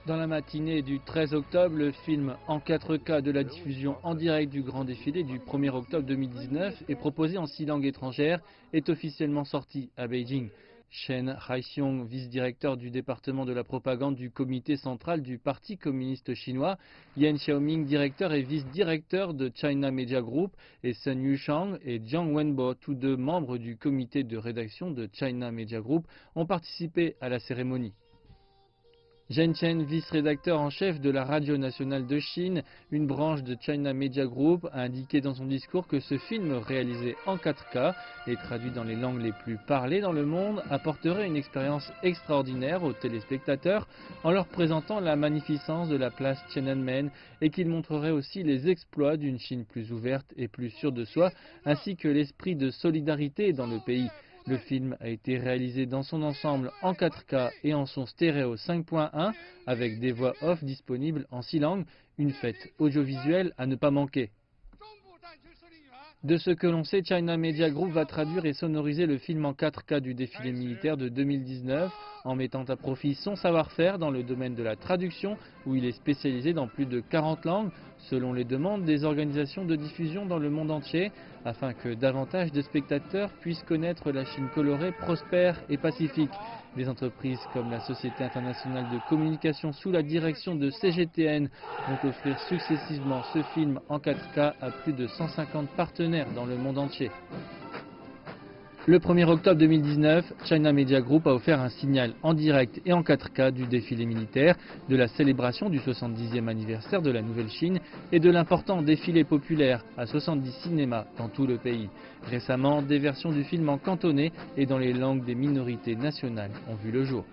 Dans la matinée du 13 octobre, le film en 4K de la diffusion en direct du Grand Défilé du 1er octobre 2019 et proposé en 6 langues étrangères est officiellement sorti à Beijing. Chen Haixiong, vice-directeur du département de la propagande du comité central du Parti communiste chinois, Yan Xiaoming, directeur et vice-directeur de China Media Group, et Sun Yushang et Jiang Wenbo, tous deux membres du comité de rédaction de China Media Group, ont participé à la cérémonie. Zhen Chen, vice-rédacteur en chef de la Radio nationale de Chine, une branche de China Media Group, a indiqué dans son discours que ce film réalisé en 4K et traduit dans les langues les plus parlées dans le monde apporterait une expérience extraordinaire aux téléspectateurs en leur présentant la magnificence de la place Tiananmen et qu'il montrerait aussi les exploits d'une Chine plus ouverte et plus sûre de soi ainsi que l'esprit de solidarité dans le pays. Le film a été réalisé dans son ensemble en 4K et en son stéréo 5.1 avec des voix off disponibles en 6 langues, une fête audiovisuelle à ne pas manquer. De ce que l'on sait, China Media Group va traduire et sonoriser le film en 4K du défilé militaire de 2019 en mettant à profit son savoir-faire dans le domaine de la traduction où il est spécialisé dans plus de 40 langues selon les demandes des organisations de diffusion dans le monde entier afin que davantage de spectateurs puissent connaître la Chine colorée, prospère et pacifique. Des entreprises comme la Société internationale de communication sous la direction de CGTN vont offrir successivement ce film en 4K à plus de 150 partenaires dans le monde entier. Le 1er octobre 2019, China Media Group a offert un signal en direct et en 4K du défilé militaire, de la célébration du 70e anniversaire de la Nouvelle Chine et de l'important défilé populaire à 70 cinémas dans tout le pays. Récemment, des versions du film en cantonais et dans les langues des minorités nationales ont vu le jour.